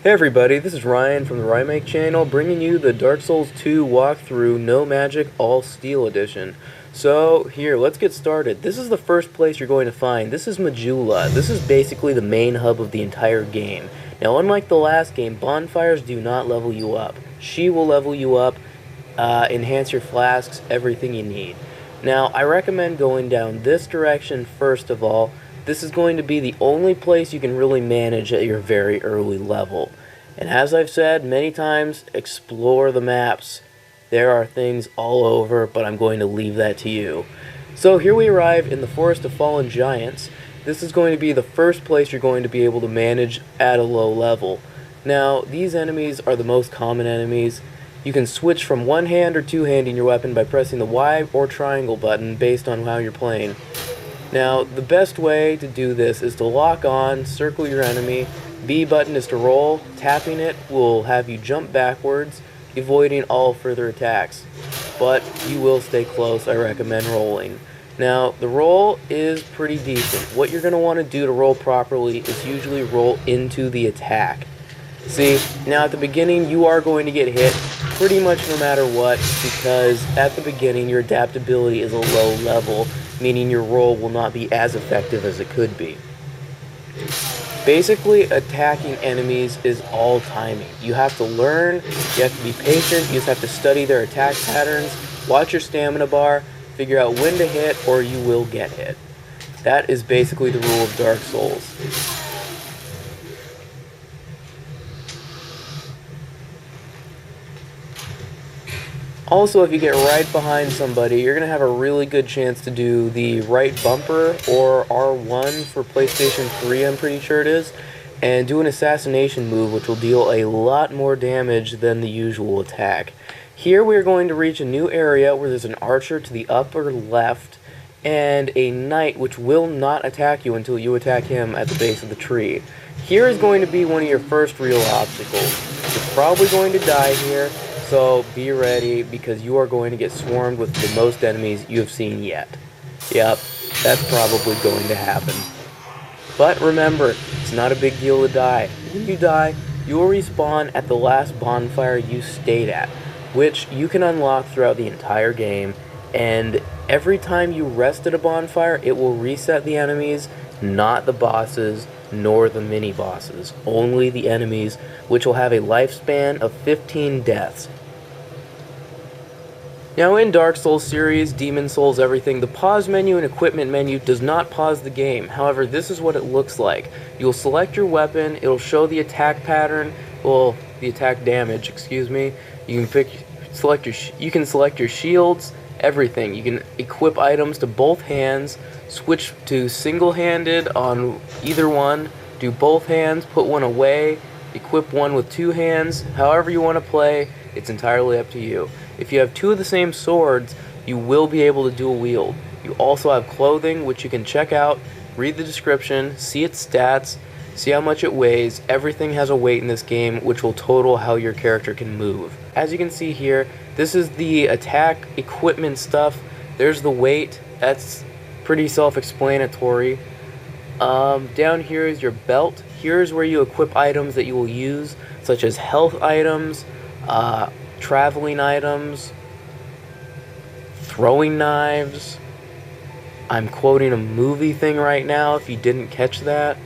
Hey everybody, this is Ryan from the Rymake channel, bringing you the Dark Souls 2 walkthrough, No Magic, All Steel edition. So, here, let's get started. This is the first place you're going to find. This is Majula. This is basically the main hub of the entire game. Now, unlike the last game, bonfires do not level you up. She will level you up, enhance your flasks, everything you need. Now, I recommend going down this direction first of all. This is going to be the only place you can really manage at your very early level. And as I've said many times, explore the maps. There are things all over, but I'm going to leave that to you. So here we arrive in the Forest of Fallen Giants. This is going to be the first place you're going to be able to manage at a low level. Now, these enemies are the most common enemies. You can switch from one-hand or two-handing your weapon by pressing the Y or triangle button based on how you're playing. Now, the best way to do this is to lock on, circle your enemy, B button is to roll, tapping it will have you jump backwards, avoiding all further attacks. But you will stay close, I recommend rolling. Now, the roll is pretty decent. What you're going to want to do to roll properly is usually roll into the attack. See, now at the beginning you are going to get hit pretty much no matter what, because at the beginning your adaptability is a low level, meaning your roll will not be as effective as it could be. Basically, attacking enemies is all timing. You have to learn, you have to be patient, you just have to study their attack patterns, watch your stamina bar, figure out when to hit or you will get hit. That is basically the rule of Dark Souls. Also, if you get right behind somebody, you're going to have a really good chance to do the right bumper, or R1 for PlayStation 3, I'm pretty sure it is, and do an assassination move which will deal a lot more damage than the usual attack. Here we are going to reach a new area where there's an archer to the upper left, and a knight which will not attack you until you attack him at the base of the tree. Here is going to be one of your first real obstacles. You're probably going to die here. So be ready, because you are going to get swarmed with the most enemies you have seen yet. Yep, that's probably going to happen. But remember, it's not a big deal to die. When you die, you will respawn at the last bonfire you stayed at, which you can unlock throughout the entire game, and every time you rest at a bonfire, it will reset the enemies, not the bosses, nor the mini-bosses. Only the enemies, which will have a lifespan of 15 deaths. Now in Dark Souls series, Demon Souls, everything, the pause menu and equipment menu does not pause the game. However, this is what it looks like. You'll select your weapon, it'll show the attack pattern, well, the attack damage, excuse me. You can select your shields, everything. You can equip items to both hands, switch to single-handed on either one, do both hands, put one away, equip one with two hands. However you want to play, it's entirely up to you. If you have two of the same swords, you will be able to dual wield. You also have clothing, which you can check out, read the description, see its stats, see how much it weighs. Everything has a weight in this game, which will total how your character can move. As you can see here, this is the attack equipment stuff. There's the weight. That's pretty self-explanatory. Down here is your belt. Here's where you equip items that you will use, such as health items, traveling items, throwing knives. I'm quoting a movie thing right now if you didn't catch that.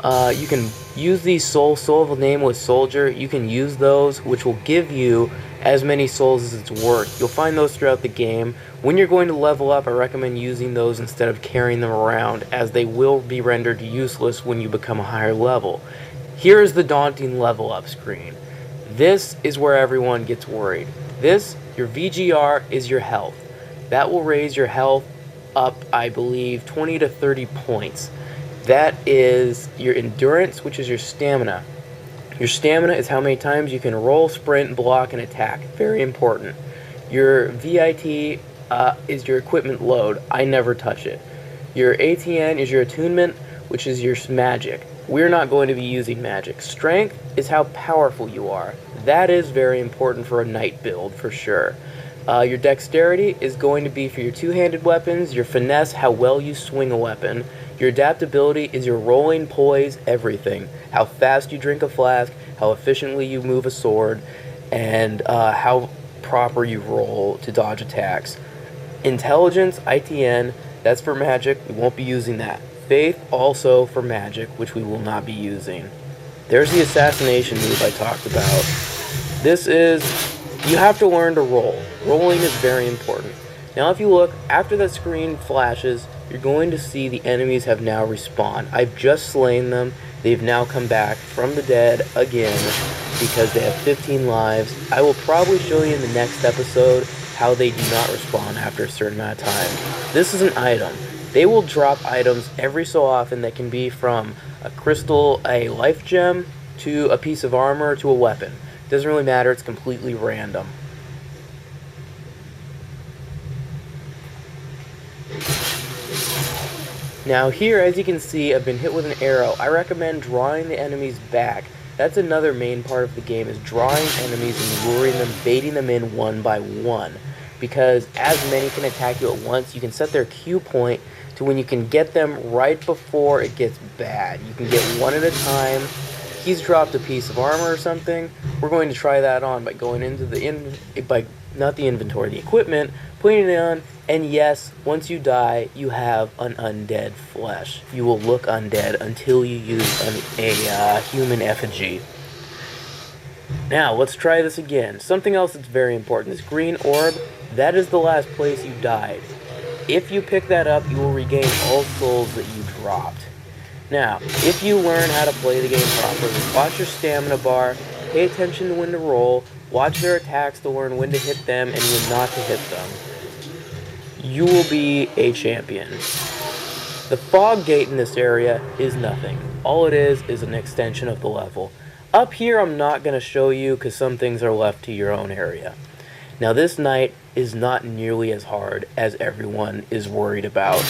You can use these soul of a nameless soldier. You can use those, which will give you as many souls as it's worth. You'll find those throughout the game. When you're going to level up, I recommend using those instead of carrying them around, as they will be rendered useless when you become a higher level. Here is the daunting level up screen. This is where everyone gets worried. This, your VGR, is your health. That will raise your health up, I believe, 20 to 30 points. That is your endurance, which is your stamina. Your stamina is how many times you can roll, sprint, block, and attack. Very important. Your VIT is your equipment load. I never touch it. Your ATN is your attunement, which is your magic. We're not going to be using magic. Strength is how powerful you are. That is very important for a knight build, for sure. Your dexterity is going to be for your two-handed weapons. Your finesse, how well you swing a weapon. Your adaptability is your rolling, poise, everything. How fast you drink a flask, how efficiently you move a sword, and how proper you roll to dodge attacks. Intelligence, ITN, that's for magic. We won't be using that. Faith, also for magic, which we will not be using. There's the assassination move I talked about. This is, you have to learn to roll. Rolling is very important. Now if you look, after that screen flashes, you're going to see the enemies have now respawned. I've just slain them. They've now come back from the dead again because they have 15 lives. I will probably show you in the next episode how they do not respawn after a certain amount of time. This is an item. They will drop items every so often that can be from a crystal, a life gem, to a piece of armor, to a weapon. Doesn't really matter, it's completely random. Now here, as you can see, I've been hit with an arrow. I recommend drawing the enemies back. That's another main part of the game, is drawing enemies and luring them, baiting them in one by one. Because as many can attack you at once, you can set their Q point to when you can get them right before it gets bad. You can get one at a time. He's dropped a piece of armor or something. We're going to try that on by going into the the equipment, putting it on, and yes, once you die, you have an undead flesh. You will look undead until you use a human effigy. Now, let's try this again. Something else that's very important, this green orb, that is the last place you died. If you pick that up, you will regain all souls that you dropped. Now, if you learn how to play the game properly, watch your stamina bar, pay attention to when to roll, watch their attacks to learn when to hit them and when not to hit them, you will be a champion. The fog gate in this area is nothing. All it is an extension of the level. Up here I'm not going to show you because some things are left to your own area. Now this knight is not nearly as hard as everyone is worried about.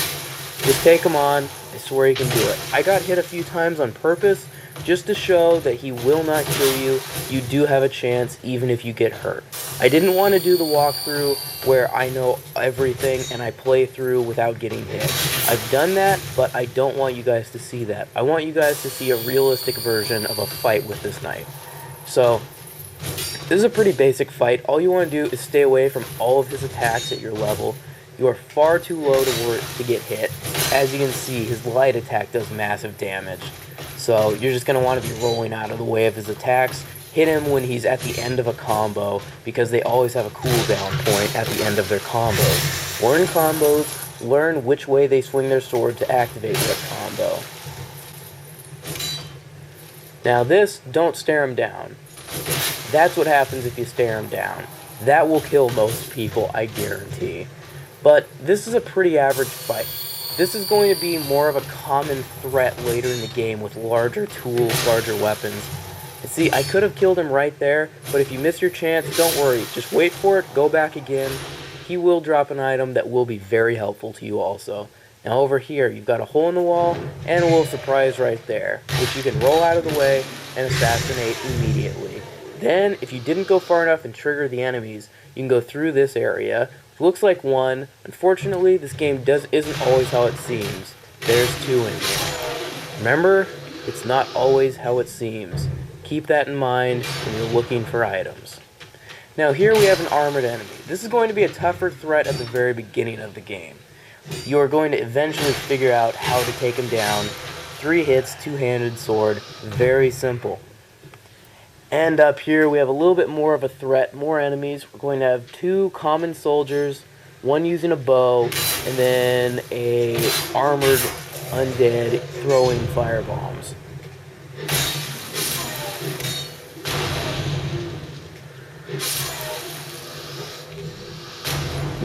Just take him on, I swear you can do it. I got hit a few times on purpose just to show that he will not kill you. You do have a chance even if you get hurt. I didn't want to do the walkthrough where I know everything and I play through without getting hit. I've done that, but I don't want you guys to see that. I want you guys to see a realistic version of a fight with this knight. So, this is a pretty basic fight. All you want to do is stay away from all of his attacks at your level. You are far too low to get hit. As you can see, his light attack does massive damage. So you're just going to want to be rolling out of the way of his attacks. Hit him when he's at the end of a combo, because they always have a cooldown point at the end of their combos. Learn combos, learn which way they swing their sword to activate that combo. Now this, don't stare him down. That's what happens if you stare him down. That will kill most people, I guarantee. But this is a pretty average fight. This is going to be more of a common threat later in the game with larger tools, larger weapons. See, I could have killed him right there, but if you miss your chance, don't worry. Just wait for it, go back again. He will drop an item that will be very helpful to you also. Now over here, you've got a hole in the wall and a little surprise right there, which you can roll out of the way and assassinate immediately. Then, if you didn't go far enough and trigger the enemies, you can go through this area. Looks like one. Unfortunately, this game isn't always how it seems. There's two in here. Remember, it's not always how it seems. Keep that in mind when you're looking for items. Now here we have an armored enemy. This is going to be a tougher threat at the very beginning of the game. You are going to eventually figure out how to take him down. 3 hits, two-handed sword. Very simple. And up here we have a little bit more of a threat, more enemies. We're going to have 2 common soldiers, one using a bow, and then a armored undead throwing firebombs.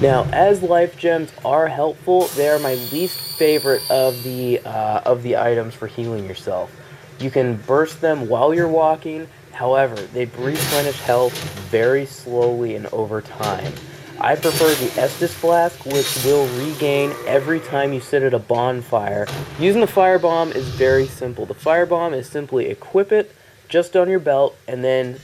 Now, as life gems are helpful, they are my least favorite of the items for healing yourself. You can burst them while you're walking. However, they replenish health very slowly and over time. I prefer the Estus Flask, which will regain every time you sit at a bonfire. Using the firebomb is very simple. The firebomb is simply equip it just on your belt, and then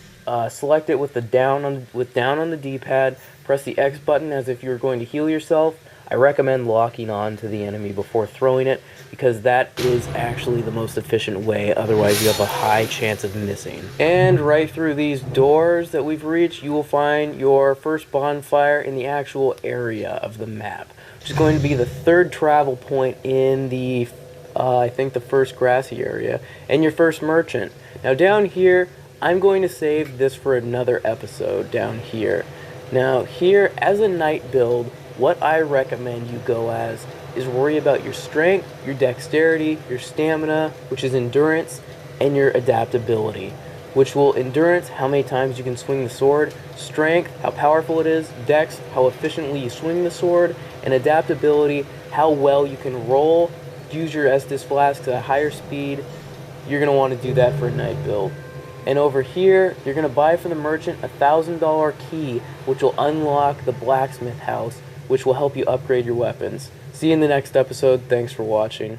select it with down on the D-pad. Press the X button as if you were going to heal yourself. I recommend locking on to the enemy before throwing it, because that is actually the most efficient way. Otherwise, you have a high chance of missing. And right through these doors that we've reached, you will find your first bonfire in the actual area of the map, which is going to be the third travel point in the I think the first grassy area, and your first merchant. Now down here, I'm going to save this for another episode down here. Now here, as a knight build, what I recommend you go as is worry about your strength, your dexterity, your stamina, which is endurance, and your adaptability, which will endurance, how many times you can swing the sword, strength, how powerful it is, dex, how efficiently you swing the sword, and adaptability, how well you can roll, use your Estus flasks at a higher speed. You're going to want to do that for a knight build. And over here, you're going to buy from the merchant a $1,000 key, which will unlock the blacksmith house, which will help you upgrade your weapons. See you in the next episode. Thanks for watching.